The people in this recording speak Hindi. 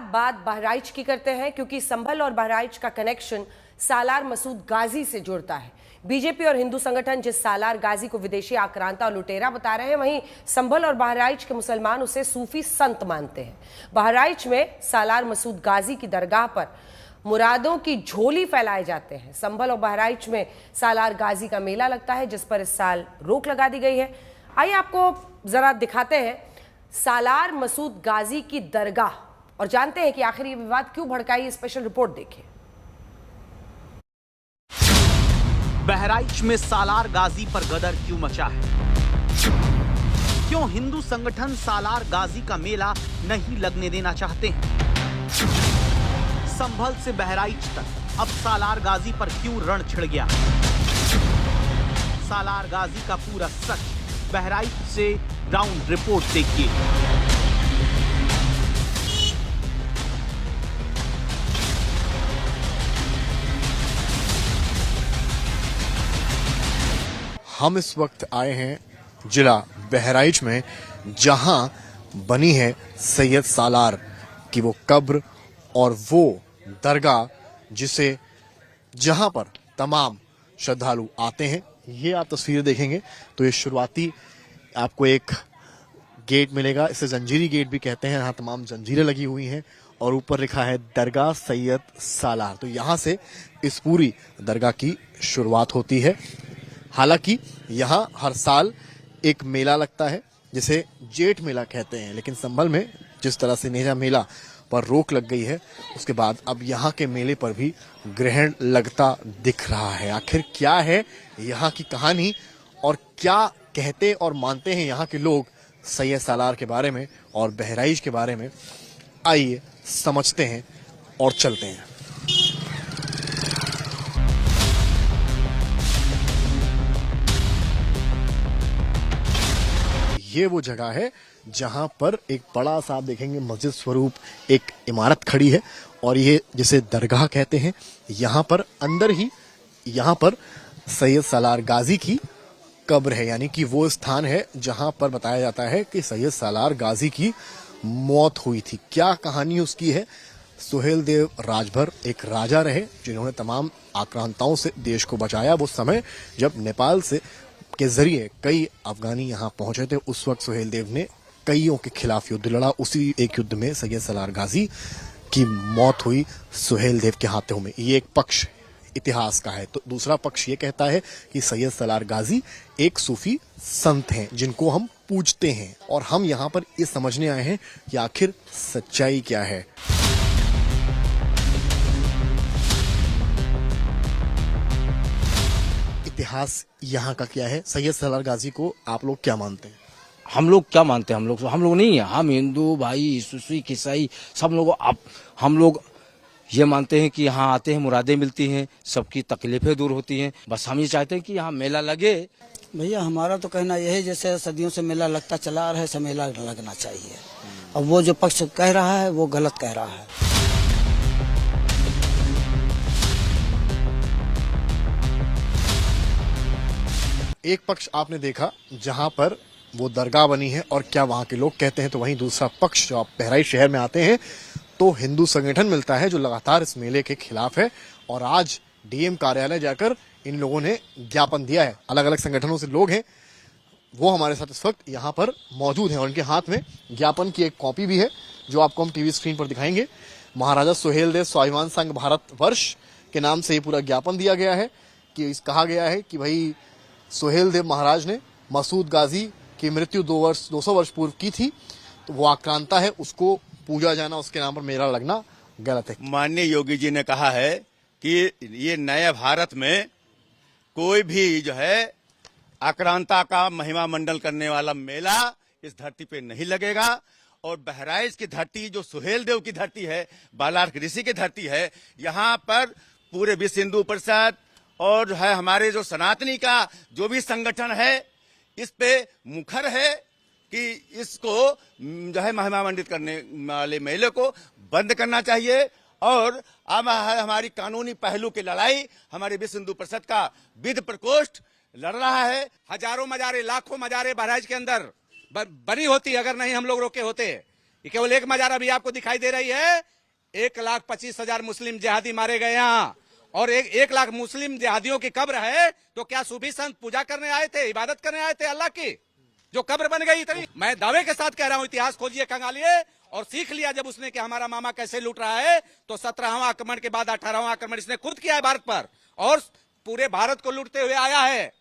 बात बहराइच की करते हैं, क्योंकि संभल और बहराइच का कनेक्शन सालार मसूद गाजी से जुड़ता है। बीजेपी और हिंदू संगठन जिस सालार गाजी को विदेशी आक्रांता और लुटेरा बता रहे हैं, वहीं संभल और बहराइच के मुसलमान उसे सूफी संत मानते हैं। बहराइच में सालार मसूद गाजी की दरगाह पर मुरादों की झोली फैलाए जाते हैं। संभल और बहराइच में सालार गाजी का मेला लगता है, जिस पर इस साल रोक लगा दी गई है। आइए आपको जरा दिखाते हैं सालार मसूद गाजी की दरगाह और जानते हैं कि आखिर ये विवाद क्यों भड़का। ये स्पेशल रिपोर्ट देखिए। बहराइच में सालार गाजी पर गदर क्यों मचा है? क्यों हिंदू संगठन सालार गाजी का मेला नहीं लगने देना चाहते हैं? संभल से बहराइच तक अब सालार गाजी पर क्यों रण छिड़ गया? सालार गाजी का पूरा सच बहराइच से ग्राउंड रिपोर्ट देखिए। हम इस वक्त आए हैं जिला बहराइच में, जहां बनी है सैयद सालार की वो कब्र और वो दरगाह जिसे जहां पर तमाम श्रद्धालु आते हैं। ये आप तस्वीरें देखेंगे तो ये शुरुआती आपको एक गेट मिलेगा, इसे जंजीरी गेट भी कहते हैं। यहाँ तमाम जंजीरें लगी हुई हैं और ऊपर लिखा है दरगाह सैयद सालार। तो यहाँ से इस पूरी दरगाह की शुरुआत होती है। हालांकि यहाँ हर साल एक मेला लगता है जिसे जेठ मेला कहते हैं, लेकिन संभल में जिस तरह से नेजा मेला पर रोक लग गई है, उसके बाद अब यहाँ के मेले पर भी ग्रहण लगता दिख रहा है। आखिर क्या है यहाँ की कहानी और क्या कहते और मानते हैं यहाँ के लोग सैयद सालार के बारे में और बहराइच के बारे में, आइए समझते हैं और चलते हैं। ये वो जगह है जहां पर एक बड़ा सा आप देखेंगे मस्जिद स्वरूप एक इमारत खड़ी है और ये जिसे दरगाह कहते हैं। यहाँ पर अंदर ही यहाँ पर सैयद सालार गाजी की कब्र है, यानी कि वो स्थान है जहां पर बताया जाता है कि सैयद सालार गाजी की मौत हुई थी। क्या कहानी उसकी है? सुहेल देव राजभर एक राजा रहे जिन्होंने तमाम आक्रांताओं से देश को बचाया। वो समय जब नेपाल से के जरिए कई अफगानी यहाँ पहुंचे थे, उस वक्त सुहेल देव ने कईयों के खिलाफ युद्ध लड़ा। उसी एक युद्ध में सैयद सालार गाजी की मौत हुई सुहेल देव के हाथों में। ये एक पक्ष इतिहास का है। तो दूसरा पक्ष ये कहता है कि सैयद सालार गाजी एक सूफी संत हैं जिनको हम पूजते हैं, और हम यहाँ पर ये समझने आए हैं कि आखिर सच्चाई क्या है। इतिहास यहाँ का क्या है? सैयद सालार गाजी को आप लोग क्या मानते हैं? हम लोग क्या मानते हैं? हम लोग नहीं है, हम हिंदू भाई सूफी ईसाई सब लोग हम लोग ये मानते हैं कि यहाँ आते हैं, मुरादें मिलती हैं, सबकी तकलीफें दूर होती हैं। बस हम ये चाहते हैं कि यहाँ मेला लगे। भैया हमारा तो कहना यह है, जैसे सदियों से मेला लगता चला आ रहा है, ऐसा मेला लगना चाहिए। अब वो जो पक्ष कह रहा है वो गलत कह रहा है। एक पक्ष आपने देखा जहां पर वो दरगाह बनी है और क्या वहां के लोग कहते हैं, तो वहीं दूसरा पक्ष जो आप बहराइच शहर में आते हैं तो हिंदू संगठन मिलता है जो लगातार इस मेले के खिलाफ है। और आज डीएम कार्यालय जाकर इन लोगों ने ज्ञापन दिया है। अलग अलग संगठनों से लोग हैं, वो हमारे साथ इस वक्त यहाँ पर मौजूद हैं और उनके हाथ में ज्ञापन की एक कॉपी भी है जो आपको हम टीवी स्क्रीन पर दिखाएंगे। महाराजा सुहेल देव स्वाभिमान संघ भारत वर्ष के नाम से ये पूरा ज्ञापन दिया गया है कि कहा गया है कि भाई सुहेल देव महाराज ने मसूद गाजी की मृत्यु 200 वर्ष पूर्व की थी, तो वो आक्रांता है, उसको पूजा जाना, उसके नाम पर मेला लगना गलत है। माननीय योगी जी ने कहा है कि ये नए भारत में कोई भी जो है आक्रांता का महिमा मंडल करने वाला मेला इस धरती पे नहीं लगेगा। और बहराइच की धरती जो सुहेल देव की धरती है, बालार्क ऋषि की धरती है, यहाँ पर पूरे विश्व हिंदू परिषद और जो है हमारे जो सनातनी का जो भी संगठन है, इस पे मुखर है कि इसको जो है महिमा मंडित करने वाले मेले को बंद करना चाहिए। और अब हमारी कानूनी पहलू की लड़ाई हमारे विश्व हिंदू परिषद का विधि प्रकोष्ठ लड़ रहा है। हजारों मजारे, लाखों मजारे बहराइच के अंदर बनी होती अगर नहीं हम लोग रोके होते। ये केवल एक मजारा भी आपको दिखाई दे रही है, 1,25,000 मुस्लिम जिहादी मारे गए यहाँ, और 1 लाख मुस्लिम जिहादियों की कब्र है, तो क्या सूफी संत पूजा करने आए थे, इबादत करने आए थे अल्लाह की, जो कब्र बन गई इतनी? मैं दावे के साथ कह रहा हूं, इतिहास खोजिए, खंगालिए और सीख लिया जब उसने कि हमारा मामा कैसे लूट रहा है। तो 17वां आक्रमण के बाद 18वां आक्रमण इसने खुद किया है भारत पर, और पूरे भारत को लूटते हुए आया है।